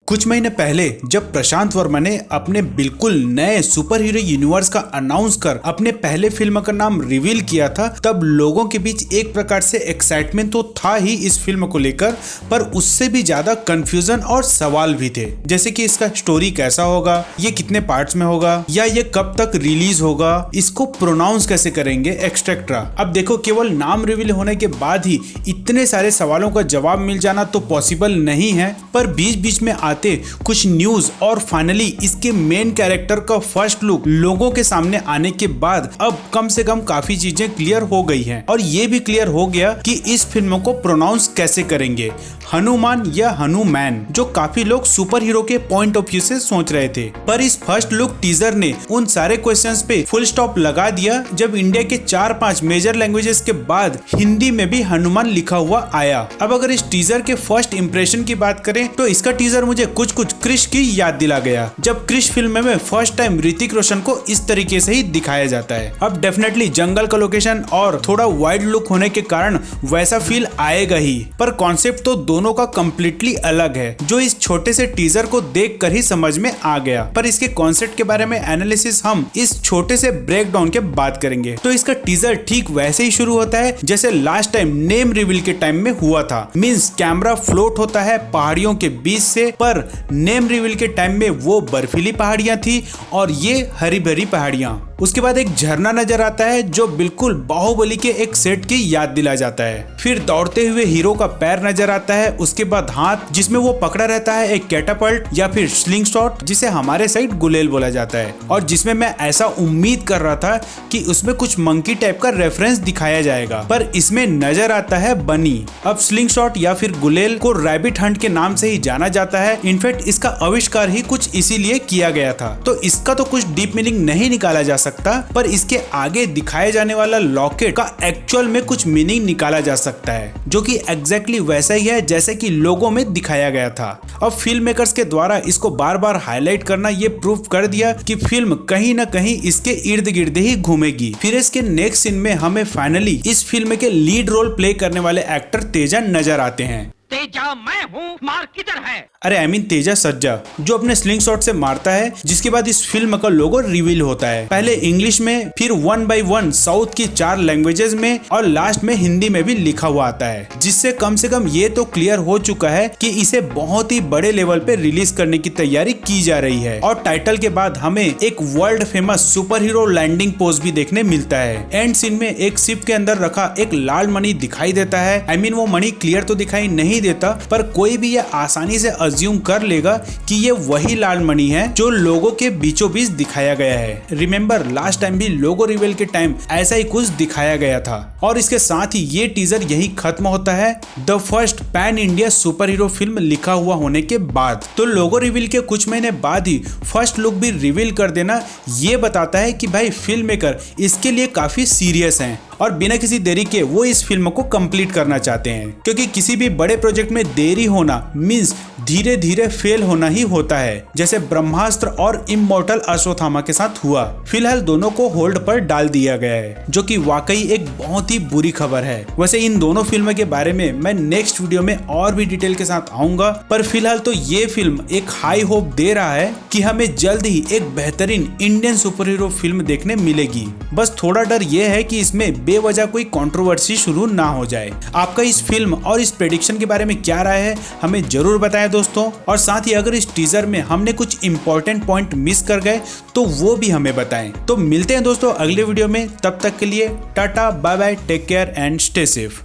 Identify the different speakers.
Speaker 1: कुछ महीने पहले जब प्रशांत वर्मा ने अपने बिल्कुल नए सुपर हीरो यूनिवर्स का अनाउंस कर अपने पहले फिल्म का नाम रिवील किया था, तब लोगों के बीच एक प्रकार से एक्साइटमेंट तो था ही इस फिल्म को लेकर, पर उससे भी ज्यादा कंफ्यूजन और सवाल भी थे। जैसे कि इसका स्टोरी कैसा होगा, ये कितने पार्ट्स में होगा, या ये कब तक रिलीज होगा, इसको प्रोनाउंस कैसे करेंगे, एक्सेट्रा। अब देखो, केवल नाम रिवील होने के बाद ही इतने सारे सवालों का जवाब मिल जाना तो पॉसिबल नहीं है, पर बीच बीच में कुछ न्यूज और फाइनली इसके मेन कैरेक्टर का फर्स्ट लुक लोगों के सामने आने के बाद अब कम से कम काफी चीजें क्लियर हो गई हैं। और ये भी क्लियर हो गया कि इस फिल्म को प्रोनाउंस कैसे करेंगे, हनुमान या हनुमैन, जो काफी लोग सुपर हीरो के पॉइंट ऑफ व्यू से सोच रहे थे। पर इस फर्स्ट लुक टीजर ने उन सारे क्वेश्चंस पे फुल स्टॉप लगा दिया जब इंडिया के 4-5 मेजर लैंग्वेजेस के बाद हिंदी में भी हनुमान लिखा हुआ आया। अब अगर इस टीजर के फर्स्ट इंप्रेशन की बात करें तो इसका टीजर मुझे कुछ क्रिश की याद दिला गया, जब क्रिश फिल्म में फर्स्ट टाइम ऋतिक रोशन को इस तरीके से ही दिखाया जाता है। अब डेफिनेटली जंगल का लोकेशन और थोड़ा वाइड लुक होने के कारण वैसा फील आएगा ही, पर कॉन्सेप्ट तो दोनों का कम्प्लीटली अलग है, जो इस छोटे से टीजर को देख कर ही समझ में आ गया। पर इसके कॉन्सेप्ट के बारे में एनालिसिस हम इस छोटे से ब्रेक डाउन के बाद करेंगे। तो इसका टीजर ठीक वैसे ही शुरू होता है जैसे लास्ट टाइम नेम रिवील के टाइम में हुआ था। मींस कैमरा फ्लोट होता है पहाड़ियों के बीच से, पर नेम रिवील के टाइम में वो बर्फीली पहाड़ियां थी और ये हरी भरी पहाड़ियां। उसके बाद एक झरना नजर आता है जो बिल्कुल बाहुबली के एक सेट की याद दिला जाता है। फिर दौड़ते हुए हीरो का पैर नजर आता है, उसके बाद हाथ जिसमें वो पकड़ा रहता है एक कैटापल्ट या फिर स्लिंग शॉट, जिसे हमारे साइड गुलेल बोला जाता है, और जिसमें मैं ऐसा उम्मीद कर रहा था कि उसमें कुछ मंकी टाइप का रेफरेंस दिखाया जाएगा, पर इसमें नजर आता है बनी। अब स्लिंग शॉट या फिर गुलेल को रैबिट हंट के नाम से ही जाना जाता है। इनफैक्ट इसका आविष्कार ही कुछ इसीलिए किया गया था, तो इसका तो कुछ डीप मीनिंग नहीं निकाला जा सकता, पर इसके आगे दिखाए जाने वाला लॉकेट का एक्चुअल में कुछ मीनिंग निकाला जा सकता है, जो कि एग्जैक्टली वैसा ही है जैसे कि लोगों में दिखाया गया था। अब फिल्म मेकर्स के द्वारा इसको बार बार हाईलाइट करना ये प्रूव कर दिया कि फिल्म कहीं न कहीं इसके इर्द गिर्द ही घूमेगी। फिर इसके नेक्स्ट सीन में हमें फाइनली इस फिल्म के लीड रोल प्ले करने वाले एक्टर तेजा नजर आते हैं।
Speaker 2: तेजा मैं हूँ, मार किधर है?
Speaker 1: अरे आई मीन तेजा सज्जा, जो अपने स्लिंग शॉट से मारता है, जिसके बाद इस फिल्म का लोगो रिवील होता है, पहले इंग्लिश में, फिर 1 by 1 साउथ की 4 लैंग्वेजेस में, और लास्ट में हिंदी में भी लिखा हुआ आता है, जिससे कम से कम ये तो क्लियर हो चुका है कि इसे बहुत ही बड़े लेवल पे रिलीज करने की तैयारी की जा रही है। और टाइटल के बाद हमें एक world famous superhero landing pose भी देखने मिलता है। एंड सीन में एक शिप के अंदर रखा एक लाल मणि दिखाई देता है। आई मीन वो मणि क्लियर तो दिखाई नहीं देता, पर कोई भी यह आसानी से अज्यूम कर लेगा कि ये वही लाल मणि है जो लोगो के बीचों बीच दिखाया गया है। रिमेम्बर लास्ट टाइम भी लोगो रिवील के टाइम ऐसा ही कुछ दिखाया गया था। और इसके साथ ही ये टीजर यही खत्म होता है, the first pan India super hero film लिखा हुआ होने के बाद। तो लोगो रिवील के कुछ महीने बाद ही फर्स्ट लुक भी रिवील कर देना ये बताता है कि भाई फिल्म मेकर इसके लिए काफी सीरियस हैं और बिना किसी देरी के वो इस फिल्म को कंप्लीट करना चाहते हैं, क्योंकि किसी भी बड़े प्रोजेक्ट में देरी होना मींस धीरे धीरे फेल होना ही होता है, जैसे ब्रह्मास्त्र और इमॉर्टल अश्वत्थामा के साथ हुआ। फिलहाल दोनों को होल्ड पर डाल दिया गया है, जो कि वाकई एक बहुत ही बुरी खबर है। वैसे इन दोनों फिल्म के बारे में मैं नेक्स्ट वीडियो में और भी डिटेल के साथ आऊंगा, पर फिलहाल तो ये फिल्म एक हाई होप दे रहा है कि हमें जल्द ही एक बेहतरीन इंडियन सुपर हीरो फिल्म देखने मिलेगी। बस थोड़ा डर ये है कि इसमें बेवजह कोई कंट्रोवर्सी शुरू ना हो जाए। आपका इस फिल्म और इस प्रेडिक्शन के बारे में क्या राय है, हमें जरूर बताएं दोस्तों। और साथ ही अगर इस टीजर में हमने कुछ इंपॉर्टेंट पॉइंट मिस कर गए तो वो भी हमें बताएं। तो मिलते हैं दोस्तों अगले वीडियो में, तब तक के लिए tata bye bye, take care and stay safe.